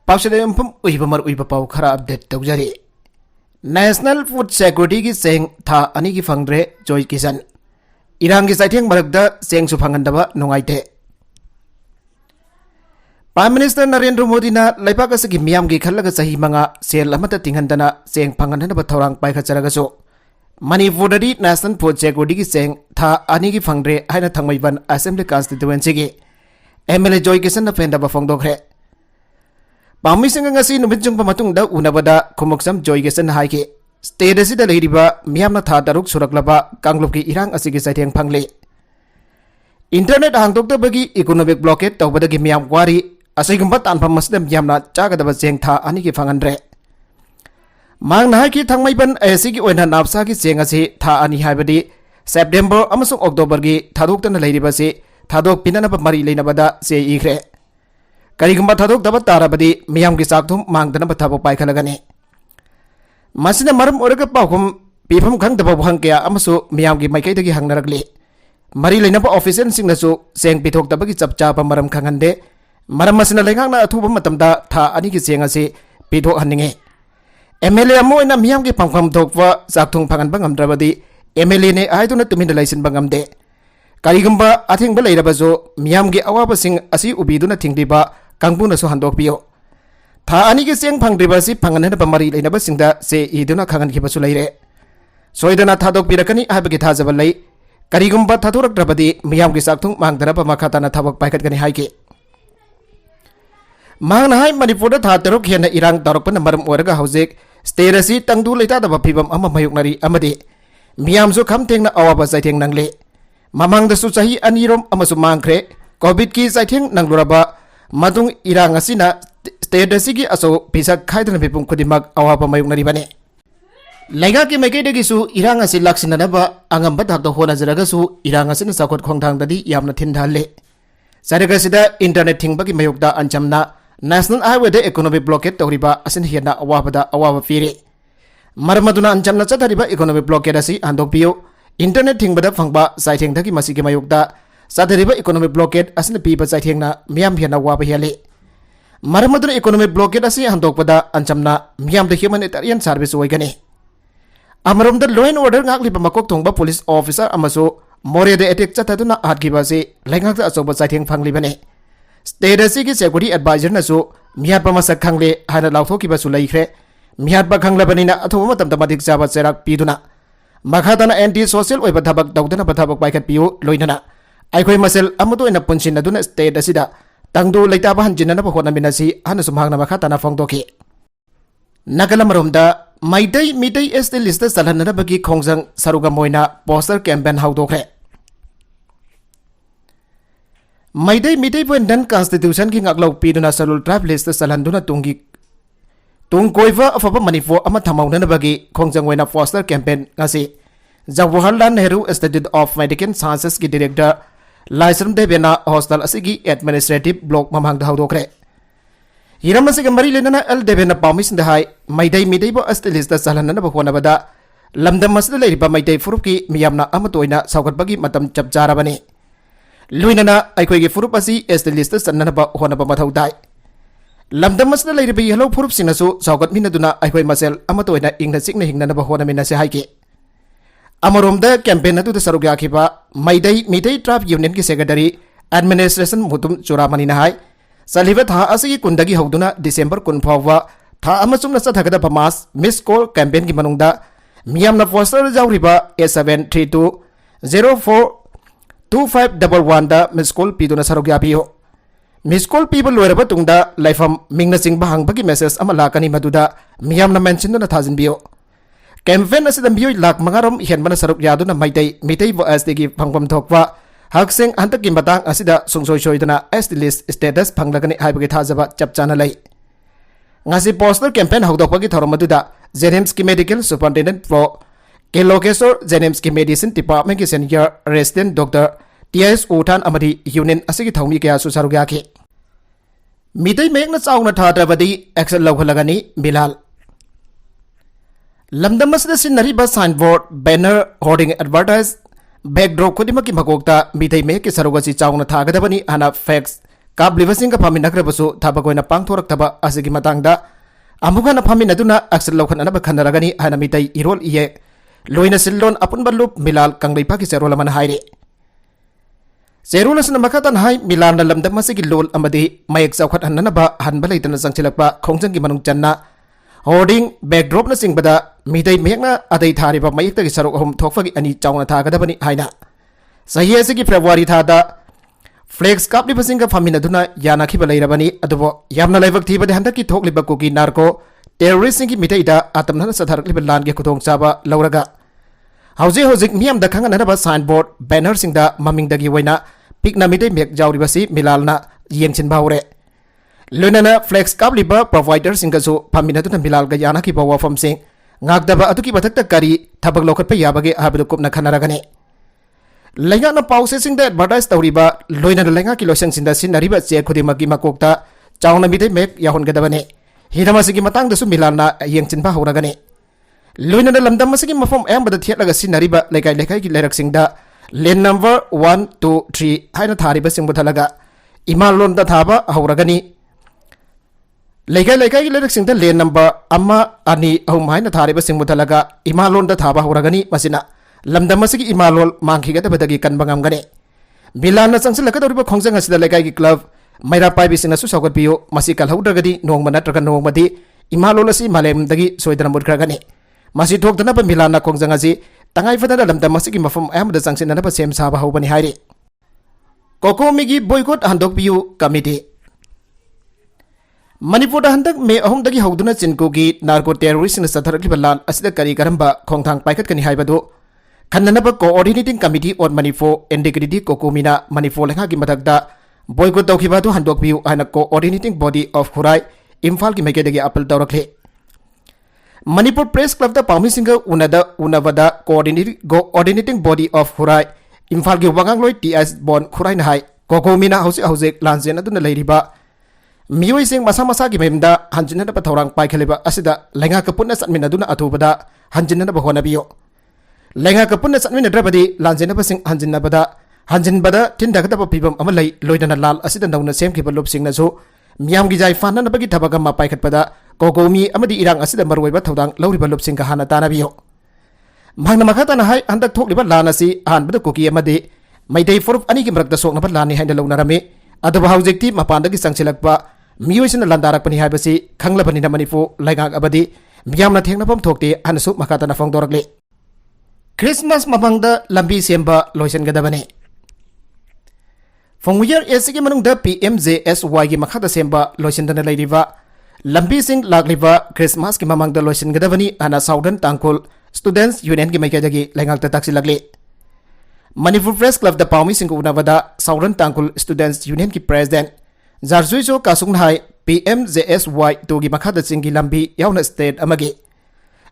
पाउसलेमफम उइबमर उइब पाउ खरा update तौजरी national food security की सेंग था अनि की फंगद्रे जॉय किसन इरांग की साइथिंग मरकदा सेंग सु फंगनदबा नुंगाइते प्राइम मिनिस्टर नरेंद्र मोदी ना लेपाक असगी मियाम की खल्लगा सही मंगा सेल अमत तिंगनदना सेंग फंगनदबा थौरांग पाइखचरगसो मणिपुरदि नेशनल फूड सिक्योरिटी की सेंग था अनि की फंगद्रे हाइना थंगमैबन असेंबली कॉन्स्टिट्यूएंसी की एमएलए जॉय किसन ना फेंदबा फोंगदोखरे पामिसिंग ngasi numit jungpa matungda unabada khumuksam joy gesan haike state asida leiriba miyamna tha daruk suraklaba kanglup ki irang asigi saitheng phangli internet hangdokta bagi economic blockade tawbada gi miyam wari asigumba tanpham masdam yamna chagadaba jeng tha ani ki phangandre mang na ki thangmaiban asigi oina napsa ki jeng asi tha ani haibadi september amasung october gi thadoktana leiriba se thadok pinana ba mari leinabada se igre करीगुम्बा थादोक दबा ताराबदी मियाम की चाकथुम मांगदना बथाबो पाइखलगने मसिना मरम ओरग पाखुम पीफम खंगदबा हंकया अमसु मियाम की माइकैदगी हंगनरगले मरी लेनबा official सिंगनसु Seng पिथोकदबगी चपचापा मरम खंगनदे मरम मसिना लेंगांगना अथुबा मतमदा था अनि की सेंग असे पिथोक हन्निंगे एमएलए अमोइना मियाम की पंखम थोकवा चाकथुम फंगनबा ngamdrabadi एमएलए ने आइदुना तुमिन लाइसिनबा ngamde करीगुम्बा अथेंगबा लेरबजो मियाम की अवाबसिंग असि उबिदुना थिंगदिबा कांगबुनसु हंदोकपियो था अनि के सेंग फंगद्रिबासि फंगननबा मरि लेनबसिंगदा से इदुना खंगनखिबसु लैरे सोइदना थादोकपिरकनि हाबगे थाजबा लै करीगुम्बा थाथोरक्त्रबदि मियाम की चाकथुं मांगदनबा मखाताना थाबक पाइखतगनि हाइके मांगना हाइ मणिपुरदा था तरुक हेना इरांग तौरकपना मरम ओरगा हौजिक स्टेट असि तंगदु लेतादबा फिबम अमा मयुकनरि अमदि मियामसु खमथेंगना अवाबा चाइथेंग नंगले ममांगदसु चाहि अनिरोम अमसु मांगख्रे कोविड की चाइथेंग नंगलुरबा मदुंग इरांग असिना स्टेट असिगी असो पिसा खाइदना बिपुम खुदिमक अवाबा मयुकनरिबने लेगा के मेकेदगिसु इरांग असि लाक्सिननबा अंगम्बा थाबदो होनाजरगसु इरांग असिना साखोट खोंथांगददि यामना थिनधाले सरगसिदा इंटरनेट थिंगबगी मयुकदा अंचमना नेशनल हाईवे दे इकोनॉमिक ब्लॉकेट तौरिबा असिन हेना अवाबदा अवाबा फिरे मरमदुना अंचमना चथरिबा इकोनॉमिक ब्लॉकेट असि आंदोपियो इंटरनेट थिंगबदा फंगबा साइथेंगदगी मसिगे मयुकदा साधरिबा इकोनॉमिक ब्लॉकेट असने पीबा चाइथेंगना मियाम हेना वाबा हेले मरमदुना इकोनॉमिक ब्लॉकेट असि हंदोकपदा अंचमना मियाम द ह्यूमैनिटेरियन सर्विस ओइगने अमरोमदा लॉ एंड ऑर्डर गाकलिबा मकोक थोंगबा पुलिस ऑफिसर अमसो मोरेदे अटैक चथदुना आटगिबासे लैंगाकदा अचोबा चाइथेंग फंगलिबने स्टेट असिगी सिक्योरिटी एडवाइजर नसु मियापा मसक खंगले हाना लाउथोकिबासु लैख्रे मियापा खंगलबनिना अथोबा मतमदा मदिक जाबा चेराक पीदुना मखादना एंटी सोशल ओइबा थबक दौदना बथबक पाइखत पियो लोइनना आइखोइ मसेल अमदोइना पुनसिनदुना स्टेट असिदा तंगदु लैताबा हंजिननबा होनामिनसि हानसु मांगना मखातना फोंगदोखि नगलमरोमदा माइदै मिदै एसटी लिस्ट चलहननबगी खोंजंग सरुगा मोइना पोस्टर कैंपेन हाउदोखरे माइदै मिदै बंदन कॉन्स्टिट्यूशन की ngaklau piduna schedule tribe list चलहनदुना तुंग कोइबा अफबा मणिपुर अमा थमाउननबगी खोंजंग ओइना poster campaign ngasi Jawaharlal Nehru institute of medical sciences की डायरेक्टर लाइसरम देवेना हॉस्टल असगी एडमिनिस्ट्रेटिव ब्लॉक ममांग हाउदोखरे हिरम असगी मरी लेना एल देवेना पामिसंद हाई मैदै मिदैबो अस्टिलिस्ट चलहननबा होनबदा लमदम मसद लेरिबा मैदै फुरुप की मियामना अमतोइना साउगतबगी मतम चपचारबने लुइनना अखोइगी फुरुप असि अस्टिलिस्ट चन्ननबा होनबा मथौदाई लमदम मसद लेरिबा येलो फुरुप सिंगसु साउगतमिनदुना अखोइ मसेल अमतोइना इंगना सिंगना हिंगनबा होनमिनसे हाइके अमरोमदा कैंपेन अदुदा सरुक याखिबा मैदै मिदै ट्राइब यूनियन की सेक्रेटरी एडमिनिस्ट्रेशन मुतुम चुरामनिना हाई चलिबा था असगी कुंदगी हौदुना डिसेंबर 10 फावबा था अमसुमना चथगदा मास मिस कॉल कैंपेन की मनुंगदा मियामना पोस्टर जाउरिबा 8732042511 दा मिस कॉल पीदुना सरुक यापियो मिस कॉल पीबा लोयरबा तुंगदा लाइफम मिंगना सिंगबा हंगबगी मेसेज अमा लाकनी मदुदा मियामना मेंशनदुना थाजिनबियो कैंपेन असिदा मियोय लाख मंगारम हेनबना सरुक यादुना मैदै मिदै व एसटी फंगबम थोकवा हकसेंग हंतक की मतंग असिदा सुंगसोय सोयदना एसटी लिस्ट स्टेटस फंगलगनि हाइबगे थाजबा चपचाना लै ngasi पोस्टर कैंपेन हौदोकपगी थोरमदुदा जेनेम्स की मेडिकल सुपरिटेंडेंट प्रो केलोकेश्वर जेनेम्स की मेडिसिन डिपार्टमेंट की सीनियर रेसिडेंट डॉक्टर टीएस उठान अमदी यूनियन असिगी थौमी कया सु सरुक याखि मिदै मेगना चाउना थादबदी एक्शन लौखलगनि बिलाल लमदम असदा सिनरिबा sign board banner hoarding advertise backdrop खुदिमकी मकोकता मिदै मेक की सरुगसी चाउना थागदबनी आना फैक्स काबलिबसिंग का फामिनग्रबसु थाबकोइना पांगथोरक्तबा असगी मतंगदा अमुगना फामिनदुना एक्सल लौखननब खनरगनी हाना मितै इरोल इये लोइना सिल्लोन अपुनबा लुप मिलाल कंगलैपा की सेरोल मन हाइरे सेरोल असना मखतन हाई मिलाल लमदम मसिगी लोल अमदि मयक चौखत हननबा हनबा लेतना संगचिलकपा खोंजंगी मनुंग चन्ना होर्डिंग बैकड्रॉप न सिंगबदा मितै मेगना अदै थारिबा मयकतगी सरुक होम थोकफगी अनि चाउना थागदबनी हाइना सही असगी फेब्रुवारी थादा फ्लेक्स कापलिबसिंग फामिनदुना यानाखिबा लैरबनी अदुबो यामना लाइबक थीबदे हंदकी थोकलिबा कुकी नार्को टेररिस्टसिंग की मितैदा आतमना सथारकलिबा लानगे खुदोंग चाबा लौरगा हौजे हौजिक मियाम द खंगनबा साइन बोर्ड बैनर सिंगदा ममिंगदगी वैना पिकना मितै make जाउरिबसी मिलालना येंगचिन बाउरे लोनना flex कापलिबा provider सिंगसु फामिनदुना मिलालगा यानाखिबा वाफम Singh ngakdaba aduki bathakta kari thabak lokhatpa yabage habadu kupna khanaragane laingana pause singda advertise tawriba loina lainga ki losang sinda sinariba che khudimaki makokta chauna midai mek yahongadabane hidamasigi matang dasu milalna yengchinba horagane loina lamdam masigi mafam ayambada thiatlaga sinariba laikai laikai ki lerak singda lane number 1 2 3 haina thariba singbu thalaga imalon da thaba horagani laikai laikai ki lerak singda lane number amma ani ahum haina thariba singbu thalaga imalon da thaba horagani masina lamdam masigi imalol mangkhigada kanbangam gane bilana changsilakadoriba khongjang asida laikai ki club maira paibi sinasu saugotbiyo masi kalhaudragadi nongma natraga nongmadi imalol asi malemdagi soidana mudkragane masi thokdana ba milana khongjang asi tangai fadana lamdam masigi mafam ayamda changsinana ba sem saba hobani hairi kokomigi boycott handokbiyu committee Manipur da handak me ahumdagi hauduna chinkugi narco terrorist na satharakliba lan asida kari karamba khongthang paikat kani haibadu Kananaba Coordinating Committee on Manipur Integrity Kokomina Manipur Lenga ki mathakda boycott tawkhibadu handokbiu ana Coordinating Body of Khurai Imphal ki maikadagi appeal tawrakle Manipur Press Club da Paumi Singa unavada Coordinating Body of Khurai Imphal ki wangangloi TS Bon Khurai na hai Kokomina hause lanzen aduna leiriba Miyoi sing masa ki memda hanjinna ba thorang paikhaliba asida lenga ka punna satminaduna athubada hanjinna ba honabiyo Lenga ka punna satminadrabadi lanjena basing hanjinbada tindagada pibam amalai loidana lal asida nauna semkhiba lopsingna so miyam gi jai fanna bagi thabaga ma paikhatpada kogomi amadi irang asida marwaiba thodang lauriba lopsinga hana tanabiyo mangna makhatana hai andak thokliba lanasi hanbada koki amadi maidai forup ani ki mrakda sokna ba lani haina launarame aduba haujekti mapandagi sangchilakpa miyoisina landarakpani haibasi khanglabani na manifu laingak abadi miyamna thengnapam thokte hanasu makhatana fongdorakle Christmas mapangda lambi semba loisan gadabane Fongwiyar esigi manungda PMJSY gi makhada semba loisan dana lairiba lambi sing lagliba Christmas ki mamangda loisan gadabani ana Southern Tangkol Students Union gi maikadagi laingakta taksi lagli Manipur Press Club da Paumi sing unavada Southern Tangkol Students Union ki President Zarzuiso Kasunghai PMJSY to gi makhada singi lambi yauna state amagi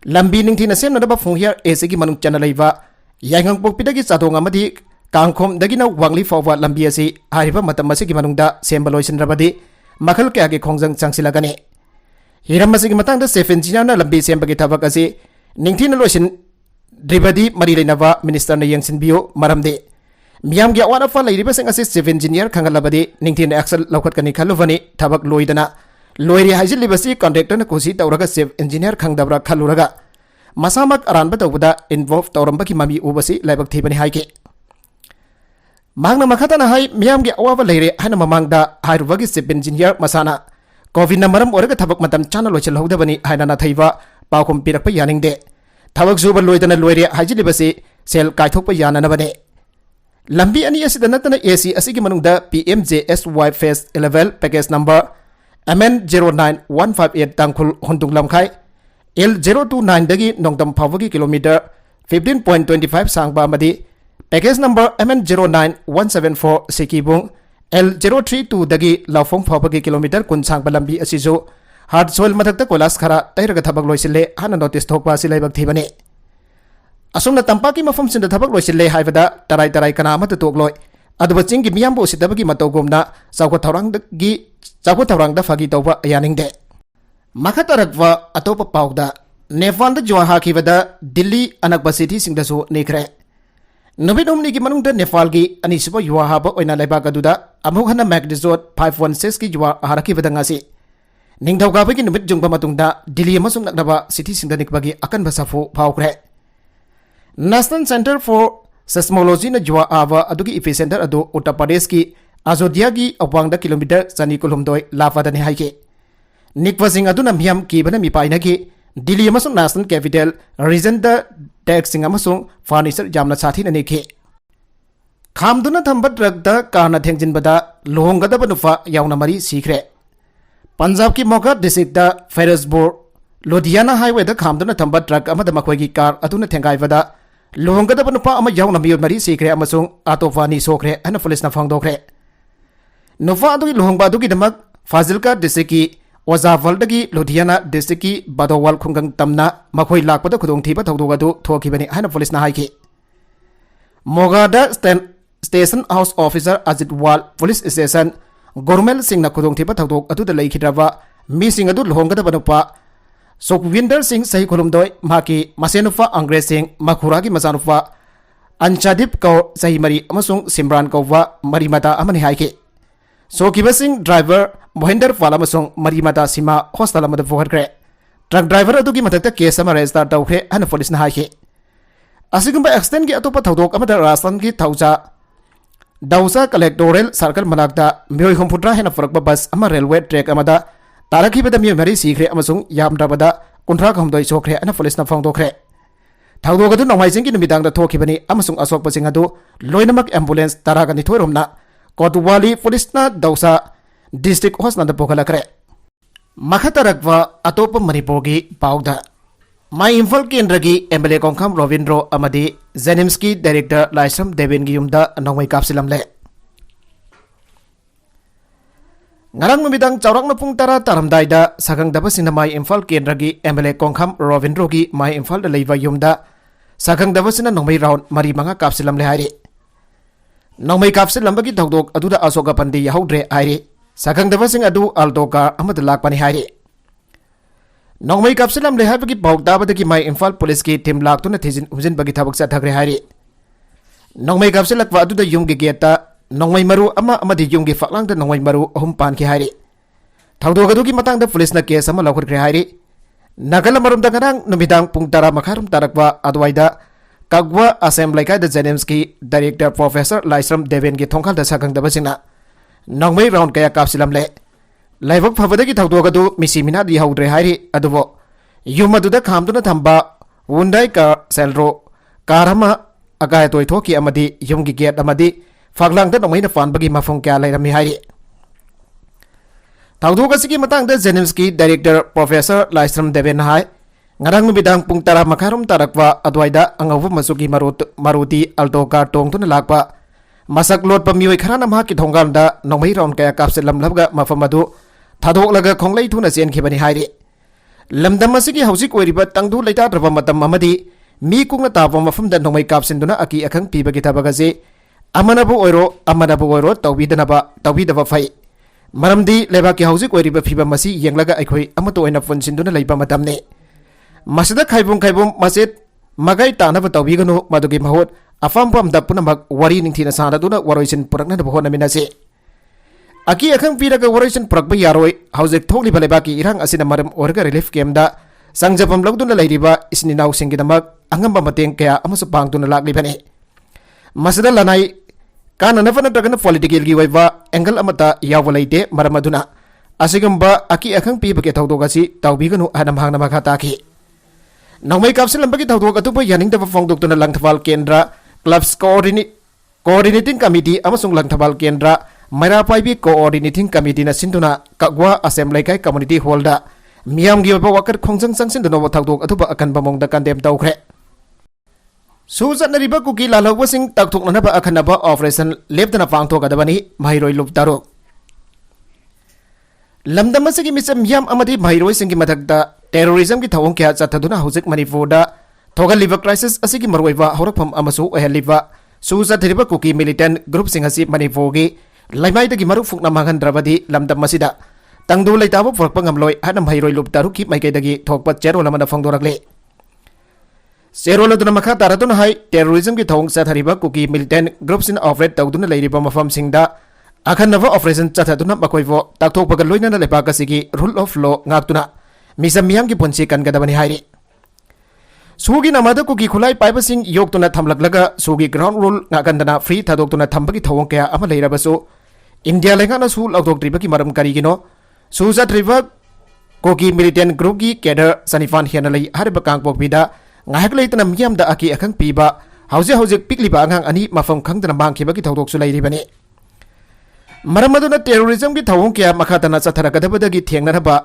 Lambi ningthina semna da Fongwiyar esigi manung chana leiba yangang pokpidagi chadong amadi kangkhom dagina wangli fawwa lambi asi hariba matam asigi manungda semba loisin rabadi makhal kya gi khongjang changsilagani hiram asigi matangda safe engineer na lambi sembagi thabak asi ningthina loisin dribadi mari leinawa minister na yangsin biyo maramde miyam gi awana fa leiriba sing asi safe engineer khangalabadi ningthina action lokhat kani khaluvani thabak loidana Loiri hajil libasi contractor na kusi tawraga safe engineer khangdabra khaluraga masamak aranba tawda involved tawramba ki mami ubasi laibak thibani haike Magna makhatana hai miyam gi awawa leire hana mamangda hairubagi safe engineer masana covid na maram oraga thabak matam chana lochal hodabani haina na thaiba paukhum pirakpa yaningde thabak zuba loidana loire hajil libasi sel kaithokpa yanana bane lambi ani asida natana AC asigi manungda PMJSY phase 11 package number MN09158 Tangkul Hontung Lamkhai L029 dagi Nongdam Pawagi kilometer 15.25 Sangba Madi package number MN09174 Sikibung L032 dagi Laufong Pawagi kilometer kun Sangba Lambi asizo hard soil mathakta kolas khara tairaga thabak loisille hana notice thokpa silaibak thibane asumna tampaki mafam sinda thabak loisille haibada tarai kana amata tokloi aduba chinggi miyambo sitabagi matogomna Chakwa Taurang da fagi tauba yaningde. Makatarakwa atopa pauda Nepal da jwa hakivada Delhi anakba city singdasu nekre. नुमित हुमनी की मनुंग नेपाल की अनिसुब युवा हाब ओइना लेबाक अदुदा अमुक हना मैग्नेजोट 516 की युवा हारकी बदंगासी निंगथौगाबे की नुमित जुंगबा मतुंगदा दिल्ली अमसुंग नकनबा सिटी सिंगदा निकबगी अकनबा साफु फावख्रे नेशनल सेंटर फॉर सेस्मोलॉजी न जुआ आवा अदुगी इपिसेंटर अदु उत्तर प्रदेश की अयोध्या की अवांग किलोमीटर चनी कुलुमदोय लाफादने हाइके निकवसिंग अदुना मियाम कीबना मिपाइना की दिल्ली अमसुंग नेशनल कैपिटल रीजन द टैक्सिंग अमसुंग फर्निचर जामना साथीना निखे खामदुना थंबा ट्रक द कारना थेंजिनबदा लोहंगदब नुफा यावना मरी सीखरे पंजाब की मोगा डिस्ट्रिक्ट द फेरोजपुर लुधियाना हाईवे द खामदुना थंबा ट्रक अमद मखोगी कार अदुना थेंगाइबदा लोहंगदब नुफा अमा यावना मियोद मरी सीखरे अमसुंग आतोफानी सोखरे हना पुलिसना फांगदोखरे नुफा अदुगी लोहंगबा अदुगी दमक फाजिलका डिस्ट्रिक्ट की ओजावलदगी लुधियाना डिस्ट्रिक्ट की बदोवाल खुंगंग तमना मखोई लाकपद खुदोंथीबा थौदोग अदु थोखिबनी हना पुलिसना हाइखि मोगादा station house officer Ajitwal police station government Singh खुदोंथीबा थौदोग अदुदा लेखिद्रबा मिसिंग अदु लोहंगदब नुपा सुखविंदर सिंह सही खुलुमदोय माकी मसेनुफा अंग्रेज सिंह मखुरा की मचानुफा अंचादीप कौर सही मरी अमसुंग सिमरान कौवा मरी मता अमनि हाइखि सोकिबा सिंह ड्राइवर मोहिंदर पाल अमसुंग मरी मता सीमा हॉस्टल अमद फोहरख्रे ट्रक ड्राइवर अदुगी मथक्ता केस अमा रजिस्टर तौख्रे हन पुलिसना हाइखि असिगुंबा एक्सटेंड की अतोपा थौदोक अमदा राजस्थान की थौजा दौसा कलेक्टोरल सर्कल मनाक्ता मियोय हुमफुट्रा हेना फरकबा बस अमा रेलवे ट्रैक अमदा तारखिबदा मियोय मरी सीखरे अमसुंग यामद्रबदा कुंथ्रा खमदोय सोखरे हन पुलिसना फांगदोखरे थौदोक अदु नोंमाइजिंग की नुमिदांगदा थोखिबनी अमसुंग असोकपसिंग अदु लोइनमक एम्बुलेंस तारागनि थोइरोमना कोतवाली पुलिसना दौसा डिस्ट्रिक्ट हॉस्पिटल पोखलखरे मखतरक्वा अतोप मणिपुर की पाउदा माई इम्फल केंद्र की एमएलए कोंखम रोविंद्रो अमदी जेनिम्स की डायरेक्टर लाइसम देवेन की युमदा नौमई कापसिलमले ngarang numidang chawrakna pung tara taramdaida sakangdabasina mai imphal kendra gi MLA Kongkham Rovindro gi mai imphal da leiba yumda sakangdabasina nongmei round mari manga kapsilam le hairi nongmei kapsilam bagi thokdok aduda asoka pandi yahodre hairi sakangdabasing adu aldoka amad lakpani hairi nongmei kapsilam le haibagi bawdabadagi mai imphal police ki team laktuna thijin umjin bagi thabak sa thagre hairi nongmei kapsilakwa aduda yum gi geta नोंगमई मरु अमदी युंगी फकलांग नोंगमई मरु अहुम पान की हारी थौदोगदु की Matang police न case अमा लौखरख्रे हारी नगल मरुम दंगरांग नुमिदांग पुंग तारा मखारुम तारकवा अदवाइदा कगवा assembly का जेनिम्स की director professor Laishram Deven की थोंखाल द सकंगदबसिना नोंगमई राउंड कया कापसिलमले लाइबक फबदगी थौदोगदु मिसी मिना दि हौद्रे हारी अदुबो युमदुदा खामदुना थंबा वुंडाई का सेलरो कारहमा अगाय तोय थोकी अमदी युंगी गेट अमदी फागलांग नोंमैना फानबगी मफम क्या लेरमी हाई थौदोगसिगी मतंग जेनिम्स की डायरेक्टर प्रोफेसर लाइसरम देवेन हाई ngarang numidang pung tara makarum tarakwa adwaida angawum masuki maruti alto car tongtuna lakpa masak lot pamioi kharana ma ki thongalda nongmei round kaya kapselam labga mafamadu thadok laga khonglei thuna chen khibani hairi lamdam masigi hausik oiriba tangdu leita draba matam amadi mi kungna tapa mafamda nongmei kapsinduna aki akhang pibagi tabagaje amanabu oiro tawbidaba fai maramdi leba ki hausik oiriba phiba masi yenglaga aikhoi amato oina funsinduna leiba matamne masida khaibum maset magai tanaba tawbiganu madugi mahot afam pam da punamak wari ningthina sanaduna waroisin purakna da bhona minase aki akhang piraga waroisin purakba yaroi hausik thokli baleba ki irang asina maram orga relief camp da sangjapam lagduna leiriba isni naw singidamak angamba mateng kaya amasu pangtuna lakli bane masada lanai kana nafana tagana political gi waiba angle amata yawalaide maramaduna asigamba aki akhang pi bake thawdogasi tawbiganu anam hangna makha taki nongmei kapsilambagi thawdog atupa yaning da fongdoktuna langthawal kendra clubs coordinating committee amasung langthawal kendra maira paibi coordinating committee na sinduna kagwa assembly kai community hall da miyam gi ba wakar khongjang sangsinduna wa thawdog atupa akan bamong da kandem tawkhre सुजनरिबा कुकी लालौबसिंग तकथोकनबा अखनबा operation लेपदना पांगथोकदबनी महिरोय लुपतारो लमदमसगी मिसम याम अमदी महिरोय सिंगी मथकदा टेररिज्म की थवंग क्या चथदुना हुजिक मणिपुरदा थोगलिबा क्राइसिस असिगी मरवैबा हौरकफम अमसु ओहलिबा सुजथरिबा कुकी मिलिटेंट ग्रुप सिंग असि मणिपुरगी लाइमाइदगी मरु फुकना मांगनद्रबदी लमदमसिदा तंगदु लैताबो फरकपा ngamloi हन महिरोय लुपतारु की माइकैदगी थोकपा Chero लमना फंगदोरगले Serol aduna makha taraduna hai terrorism ki thong chathariba kuki militant groups in operate tawduna leiriba mafam singda akhanava operation chathaduna makoivo takthokpaga loina na lepa kasigi rule of law ngaktuna misam miyam ki punchi kangadabani hairi sugi namada kuki khulai paiba sing yoktuna thamlaklaga sugi ground rule ngakandana free thadoktuna thambagi thawong kaya ama leirabasu India lengana su laudoktriba ki maram karigino su chathriba kuki militant group ki cadre sanifan hianalai hariba kangpok bida ngahak leitana miyam da aki akhang piba hauze pikliba angang ani mafam khangdana mangkhiba ki thawdok su leiribani maram aduna terrorism ki thawong kya makhatana chatharakadabada gi thengnaraba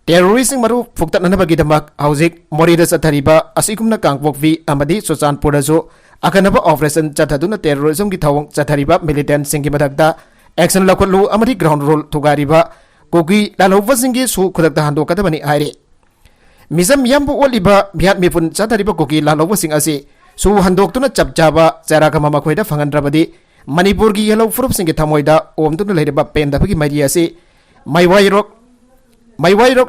terrorism maru phuktatnanaba gi damak hauze morida chathariba asikumna kangpok vi amadi sochanpur ajo akanaba operation chathaduna terrorism ki thawong chathariba militant singi madakta action lakhulu amadi ground rule thugariba kogi lalhova singi su khudakta handokadabani aire Misam yambu oliba bihat mipun chathariba koki lalhova sing asi su handoktuna chapchaba charakama makhoida phangandrabadi Manipur gi yellow furup singi thamoida omtuna leiriba pendabagi mari asi maiwairok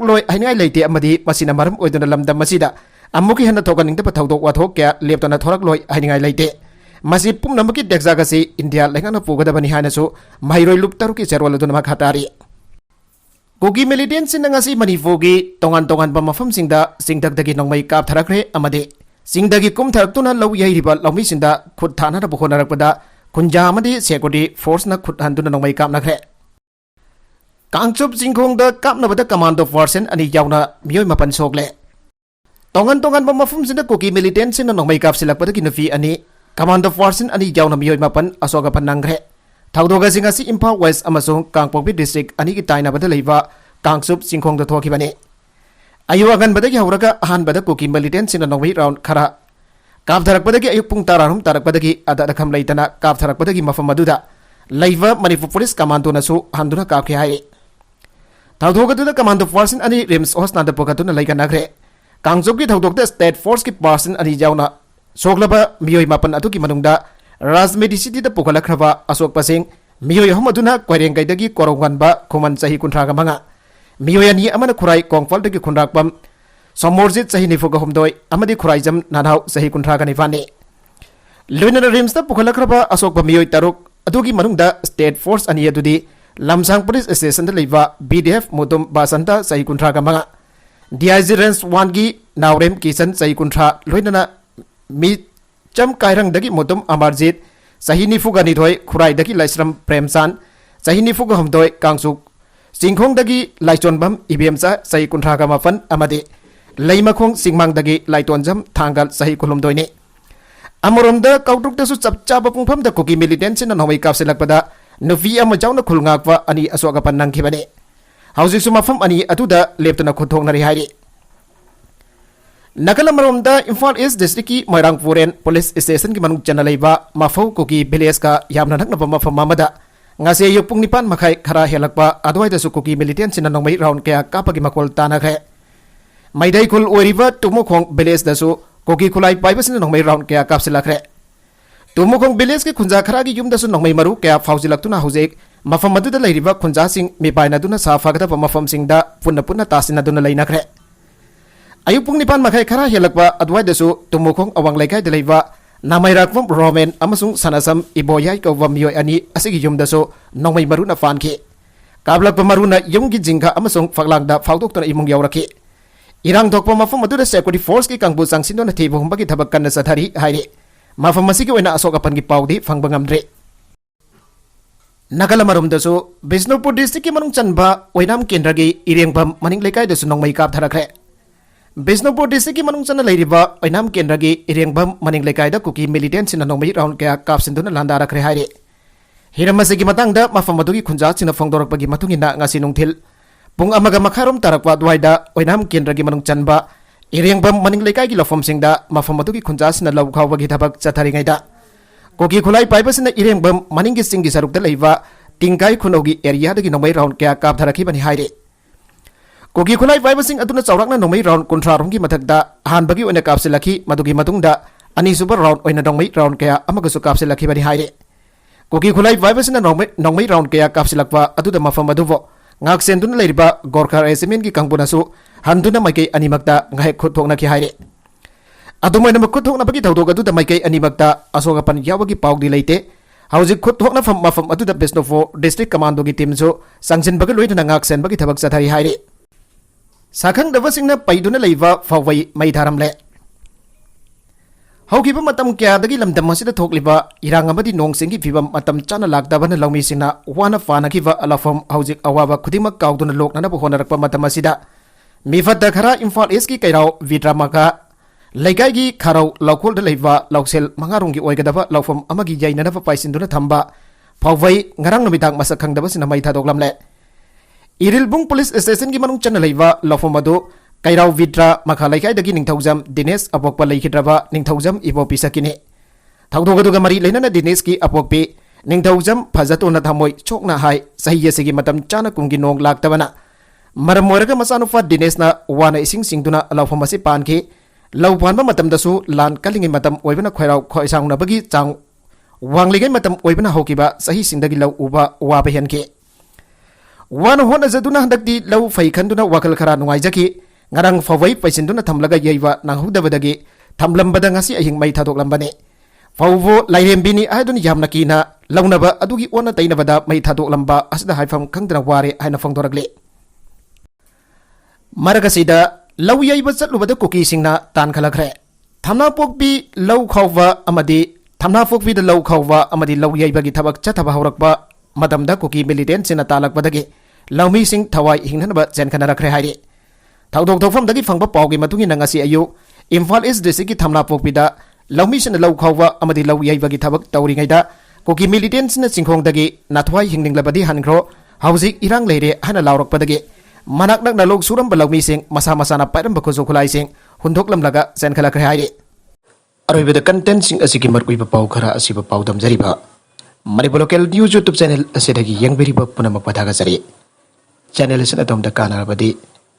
loi haingai leite amadi masina maram oiduna lamdam masida amuki hana thokaningda pathawdok wathok kya leptana thorak loi haingai leite masi pumnamaki dekjagasi India lengana pugadabani hanasu mairoi lup taruki cherwaladuna makhatari Kogi militant sin ngasi Manipur gi tongan mafam singda singdagdagi nongmai kap tharakre amade singdagi kum tharaktuna law yairiba lawmi sinda khut thana ra bukhonarakpada kunja amadi security force na khut handuna nongmai kap nakre Kangchup jingkhong da kap na bada commando force ani yauna miyoi mapan sokle tongan mafam sinda kogi militant sin nongmai kap silakpada ki nafi ani commando force ani yauna miyoi mapan asoga panangre Thaudoga singasi Imphal West amasung Kangpokpi district ani ki taina bada leiba Kangchup jingkhong da thokibani ayu agan bada ki hauraga ahan bada koki militant sin nongmai round khara kap tharak bada ki ayuk pung tararum tarak bada ki ada rakham leitana kap tharak bada ki mafam aduda leiba Manipur police commando nasu handuna kap ki hai Thaudoga da commando force ani rims hosna da pokatuna leiga nagre Kangchup ki thaudok da state force ki person ani jauna soglaba miyoi mapan atu ki manungda Rajmedi City da Pukalakhraba Asok Pasing Miyoi Hamaduna Kwarengkai dagi Korongwanba Kuman Sahi Kuntraga Manga Miyoi ani amana Kurai Kongfal dagi Kunrakpam Somorjit Sahi Nifuga Humdoi Amadi Kuraijam Nanhau Sahi Kuntraga Nifani Luinana Rims da Pukalakhraba Asok Pa Miyoi Taruk Adugi Manungda State Force ani adudi Lamsang Police Station da leiba BDF Mutum Basanta Sahi Kuntraga Manga DIG Range 1 gi Naurem Kisan Sahi Kuntra Luinana Mi Cham kairang dagi mutum Amarjit Sahini fuga nithoi Khurai dagi Laisram Premsan Sahini fuga humdoi Kangchuk Singkhong dagi Laichonbam IBMsa Sahi Kuntraga Mafan Amadi Leimakhong Singmang dagi Laitonjam Thangal Sahi Kulumdoi ni Amoromda Kautruk dasu chapchaba pungpham da koki militant sin nongmai kapsilakpada nufi ama jauna khulngakwa ani aswaga pannang khibani haujisu mafam ani atuda leptana khothongnari hairi Nakalamromda Imphal East District ki Moirangpuren Police Station ki manung chana leiba mafau koki village ka yamna nakna mafam mamada ngase yopung nipan makhai khara helakpa adwai da su koki militant sin nongmai round kya kapagi makol tana khe maidai kul oriba tumukhong village da su koki khulai paiba sin nongmai round kya kapsilakre tumukhong village ki khunja khara gi yum da su nongmai maru kya faujilaktuna hujek mafam madu da leiriba khunja sing mi paina duna safagada mafam sing da punna tasina duna leinakre Ayupung nipan makai khara helakwa adwai dasu tumukhong awang laikai da leiba namairakvam Roman amasung sanasam iboyai kawam miyoi ani asigi yum dasu nongmai maru na fan ki kablak maru na yum gi jingka amasung faklang da faudok tona imung yauraki irang thokpa mafam adu da security force ki kangbu sangsin na thibu humba ki thabak kan sa thari hairi mafam masigi oina asok apan ki paudi fangbangam dre Nakalamarum dasu Bisnupur district ki manung chanba oinam kendra gi irengbam maning laikai dasu nongmai kap tharakre Bisnupur district ki manung chana leiriba oinam kendra gi irengbam maning laikai da kuki militant sin nongmai round kya kapsinduna landa rakre hairi hiramasi gi matang da mafam adu gi khunja sina phongdorak pagi matungina ngasi nungthil pung amaga makharom tarakwa dwaida oinam kendra gi manung chanba irengbam maning laikai gi lofom singda mafam adu gi khunja sina lawkhaw bagi thabak chathari ngaida koki khulai paiba sina irengbam maning gi singi saruk da leiba tingkai khunogi area da gi nongmai round kya kap tharaki bani hairi Kogi khulai paiba sing aduna chawrakna nongmai round kontra romgi mathakda han bagi oina kapsilakhi madugi matungda ani super round oina nongmai round kaya amaga su kapsilakhi bani haire Kogi khulai paiba sing nongmai round kaya kapsilakwa aduda mafam aduvo ngak senduna leiriba Gorkha regiment ki kangbuna su handuna maike animakta ngai khothokna ki haire ꯑꯗꯨꯃꯥꯏꯅ ꯈꯨꯠꯊꯣꯛꯅꯕꯒꯤ ꯊꯧꯗꯣꯛ ꯑꯗꯨꯗ ꯃꯥꯏꯀꯩ ꯑꯅꯤꯃꯛꯇ ꯑꯁꯣꯛ ꯑꯄꯟ ꯌꯥꯎꯕꯒꯤ ꯄꯥꯎꯗꯤ ꯂꯩꯇꯦ ꯍꯧꯖꯤꯛ ꯈꯨꯠꯊꯣꯛꯅꯐꯝ ꯃꯐꯝ ꯑꯗꯨꯗ ꯕꯤꯁꯅꯨꯄꯨꯔ ꯗꯤꯁꯇ꯭ꯔꯤꯛ ꯀꯃꯥꯟꯗꯣꯒꯤ ꯇꯤꯝꯁꯨ ꯆꯪꯁꯤꯟꯕꯒ ꯂꯣꯏꯅꯅ ꯉꯥꯛ ꯁꯦꯟꯕꯒꯤ ꯊꯕꯛ ꯆꯠꯊꯔꯤ ꯍꯥꯏꯔꯤ ꯁꯥꯈꯪꯗꯕꯁꯤꯡꯅ ꯄꯩꯗꯨꯅ ꯂꯩꯕ ꯐꯥꯎꯕꯩ ꯃꯩ ꯊꯥꯔꯝꯂꯦ ꯍꯧꯈꯤꯕ ꯃꯇꯝ ꯀꯌꯥꯗꯒꯤ ꯂꯝꯗꯝ ꯑꯁꯤꯗ ꯊꯣꯛꯂꯤꯕ ꯏꯔꯥꯡ ꯑꯃꯗꯤ ꯅꯣꯡꯁꯤꯡꯒꯤ ꯐꯤꯕꯝ ꯃꯇꯝ ꯆꯥꯅ ꯂꯥꯛꯇꯕꯅ ꯂꯧꯃꯤꯁꯤꯡꯅ ꯋꯥꯅ ꯄꯥꯅꯈꯤꯕ ꯑꯂꯛꯐꯝ ꯍꯧꯖꯤꯛ ꯑꯋꯥꯕ ꯈꯨꯗꯤꯡꯃꯛ ꯀꯥꯎꯗꯨꯅ ꯂꯣꯛꯅꯅꯕ ꯍꯣꯠꯅꯔꯛꯄ ꯃꯇꯝ ꯑꯁꯤꯗ ꯃꯤꯐꯠꯇ ꯈꯔ ꯏꯝꯐꯥꯜ ꯏꯁꯀꯤ ꯀꯩꯔꯥꯎ ꯚꯤꯗ꯭ꯔꯥꯃꯒ ꯂꯩꯀꯥꯏꯒꯤ ꯈꯥꯔꯧ ꯂꯧꯈꯣꯜꯗ ꯂꯩꯕ ꯂꯧꯁꯦꯜ ꯃꯉꯥꯔꯣꯝꯒꯤ ꯑꯣꯏꯒꯗꯕ ꯂꯧꯐꯝ ꯑꯃꯒꯤ ꯌꯩꯅꯅꯕ ꯄꯥꯏꯁꯤꯟꯗꯨꯅ ꯊꯝꯕ ꯐꯥꯎꯕꯩ ꯉꯔꯥꯡ ꯅꯨꯃꯤꯗꯥꯡ ꯃꯁꯛ ꯈꯪꯗꯕꯁꯤꯅ ꯃꯩ ꯊꯥꯗꯣꯛꯂꯝꯂꯦ ꯏꯔꯤꯜꯕꯨꯡ ꯄꯨꯂꯤꯁ ꯁ꯭ꯇꯦꯁꯟꯒꯤ ꯃꯅꯨꯡ ꯆꯟꯅ ꯂꯩꯕ ꯂꯧꯐꯝ ꯑꯗꯨ ꯀꯩꯔꯥꯎ ꯚꯤꯗ꯭ꯔꯥ ꯃꯈꯥ ꯂꯩꯀꯥꯏꯗꯒꯤ ꯅꯤꯡꯊꯧꯖꯝ ꯗꯤꯅꯦꯁ ꯑꯄꯣꯛꯄ ꯂꯩꯈꯤꯗ꯭ꯔꯕ ꯅꯤꯡꯊꯧꯖꯝ ꯏꯕꯣꯄꯤ ꯁꯛꯀꯤꯅꯤ ꯊꯧꯗꯣꯛ ꯑꯗꯨꯒ ꯃꯔꯤ ꯂꯩꯅꯅ ꯗꯤꯅꯦꯁꯀꯤ ꯑꯄꯣꯛꯄꯤ ꯅꯤꯡꯊꯧꯖꯝ ꯐꯖꯇꯣꯟꯅ ꯊꯃꯣꯏ ꯁꯣꯛꯅ ꯍꯥꯏ ꯆꯍꯤ ꯑꯁꯤꯒꯤ ꯃꯇꯝ ꯆꯥꯅ ꯀꯨꯝꯒꯤ ꯅꯣꯡ ꯂꯥꯛꯇꯕꯅ ꯃꯔꯝ ꯑꯣꯏꯔꯒ ꯃꯆꯥꯅꯨꯄꯥ ꯗꯤꯅꯦꯁꯅ ꯋꯥꯅ ꯏꯁꯤꯡ ꯁꯤꯡꯗꯨꯅ ꯂꯧꯐꯝ ꯑꯁꯤ ꯄꯥꯟꯈꯤ ꯂꯧ ꯄꯥꯟꯕ ꯃꯇꯝꯗꯁꯨ ꯂꯥꯟ ꯀꯜꯂꯤꯉꯩ ꯃꯇꯝ ꯑꯣꯏꯕꯅ ꯈꯣꯏꯔꯥꯎ ꯈꯣꯏꯁꯥꯎꯅꯕꯒꯤ ꯆꯥꯡ ꯋꯥꯡꯂꯤꯉꯩ ꯃꯇꯝ ꯑꯣꯏꯕꯅ ꯍꯧꯈꯤꯕ ꯆꯍꯤꯁꯤꯡꯗꯒꯤ ꯂꯧ ꯎꯕ ꯋꯥꯕ ꯍꯦꯟꯈꯤ ꯋꯥꯅ ꯍꯣꯠꯅꯖꯗꯨꯅ ꯍꯟꯗꯛꯇꯤ ꯂꯧ ꯐꯩ ꯈꯟꯗꯨꯅ ꯋꯥꯈꯜ ꯈꯔ ꯅꯨꯡꯉꯥꯏꯖꯈꯤ ꯉꯔꯥꯡ ꯐꯧꯕꯩ ꯄꯩꯁꯤꯟꯗꯨꯅ ꯊꯝꯂꯒ ꯌꯩꯕ ꯅꯪꯍꯧꯗꯕꯗꯒꯤ ꯊꯝꯂꯝꯕꯗ ꯉꯁꯤ ꯑꯍꯤꯡ ꯃꯩ ꯊꯥꯗꯣꯛꯂꯝꯕꯅꯤ ꯐꯧꯕꯨ ꯂꯥꯏꯔꯦꯝꯕꯤꯅꯤ ꯍꯥꯏꯗꯨꯅ ꯌꯥꯝꯅ ꯀꯤꯅ ꯂꯧꯅꯕ ꯑꯗꯨꯒꯤ ꯑꯣꯟꯅ ꯇꯩꯅꯕꯗ ꯃꯩ ꯊꯥꯗꯣꯛꯂꯝꯕ ꯑꯁꯤꯗ ꯍꯥꯏꯐꯝ ꯈꯪꯗꯅ ꯋꯥꯔꯦ ꯍꯥꯏꯅ ꯐꯣꯡꯗꯣꯔꯛꯂꯤ ꯃꯔꯛ ꯑꯁꯤꯗ ꯂꯧ ꯌꯩꯕ ꯆꯠꯂꯨꯕꯗ ꯀꯨꯀꯤꯁꯤꯡꯅ ꯇꯥꯟꯈꯠꯂꯛꯈ꯭ꯔꯦ ꯊꯝꯅꯥꯄꯣꯛꯄꯤ ꯂꯧ ꯈꯥꯎꯕ ꯑꯃꯗꯤ ꯊꯝꯅꯥꯄꯣꯛꯄꯤꯗ ꯂꯧ ꯈꯥꯎꯕ ꯑꯃꯗꯤ ꯂꯧ ꯌꯩꯕꯒꯤ ꯊꯕꯛ ꯆꯠꯊꯕ ꯍꯧꯔꯛꯄ ꯃꯇꯝꯗ ꯀꯨꯀꯤ ꯃꯤꯂꯤꯇꯦꯟꯁꯤꯡꯅ ꯇꯥꯜꯂꯛꯄꯗꯒꯤ ꯂꯧꯃꯤꯁꯤꯡ ꯊꯋꯥꯏ ꯍꯤꯡꯅꯅꯕ ꯆꯦꯟꯈꯠꯅꯔꯛꯈ꯭ꯔꯦ ꯍꯥꯏꯔꯤ ꯊꯧꯗꯣꯛ ꯊꯣꯛꯐꯝꯗꯒꯤ ꯐꯪꯕ ꯄꯥꯎꯒꯤ ꯃꯇꯨꯡ ꯏꯟꯅ ꯉꯁꯤ ꯑꯌꯨꯛ ꯏꯝꯐꯥꯜ ꯏꯁ ꯗꯤꯁꯇ꯭ꯔꯤꯛꯀꯤ ꯊꯝꯅꯥꯄꯣꯛꯄꯤꯗ ꯂꯧꯃꯤꯁꯤꯡꯅ ꯂꯧ ꯈꯥꯎꯕ ꯑꯃꯗꯤ ꯂꯧ ꯌꯩꯕꯒꯤ ꯊꯕꯛ ꯇꯧꯔꯤꯉꯩꯗ ꯀꯨꯀꯤ ꯃꯤꯂꯤꯇꯦꯟꯁꯤꯡꯅ ꯆꯤꯡꯈꯣꯡꯗꯒꯤ ꯅꯥꯊꯋꯥꯏ ꯍꯤꯡꯅꯤꯡꯂꯕꯗꯤ ꯍꯟꯈ꯭ꯔꯣ ꯍꯧꯖꯤꯛ ꯏꯔꯥꯡ ꯂꯩꯔꯦ ꯍꯥꯏꯅ ꯂꯥꯎꯔꯛꯄꯗꯒꯤ ꯃꯅꯥꯛ ꯅꯛꯅ ꯂꯧ ꯁꯨꯔꯝꯕ ꯂꯧꯃꯤꯁꯤꯡ ꯃꯁꯥ ꯃꯁꯥꯅ ꯄꯥꯏꯔꯝꯕ ꯈꯨꯠꯁꯨ ꯈꯨꯠꯂꯥꯏꯁꯤꯡ ꯍꯨꯟꯗꯣꯛꯂꯝꯂꯒ ꯆꯦꯟꯈꯠꯂꯛꯈ꯭ꯔꯦ ꯍꯥꯏꯔꯤ ꯑꯔꯣꯏꯕꯗ ꯀꯟꯇꯦꯟꯁꯤꯡ ꯑꯁꯤꯒꯤ ꯃꯔꯨꯑꯣꯏꯕ ꯄꯥꯎ ꯈꯔ ꯑꯁꯤꯕꯨ ꯄꯥꯎꯗꯝꯖꯔꯤꯕ Manipur local news YouTube channel ꯑꯁꯤꯗꯒꯤ ꯌꯦꯡꯕꯤꯔꯤꯕ ꯄꯨꯝꯅꯃꯛ ꯊꯥꯒꯠꯆꯔꯤ ꯆꯦꯅꯦꯜ ꯑꯁꯤꯅ ꯑꯗꯣꯝꯗ ꯀꯥꯟꯅꯔꯕꯗꯤ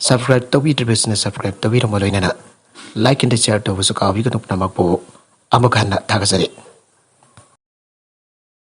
ꯁꯕꯁꯀ꯭राꯏꯕ ꯇꯧꯕꯤꯗ꯭ꯔꯤꯕꯁꯤꯅ ꯁꯕꯁꯀ꯭राꯏꯕ ꯇꯧꯕꯤꯔꯝꯕ ꯂꯣꯏꯅꯅ ꯂꯥꯏꯛ ꯑꯦꯟ ꯁꯦꯌꯔ ꯇꯧꯕꯁꯨ ꯀꯥꯎꯕꯤꯒꯅꯨ ꯄꯨꯝꯅꯃꯛꯄꯨ ꯑꯃꯨꯛ ꯍꯟꯅ ꯊꯥꯒꯠꯆꯔꯤ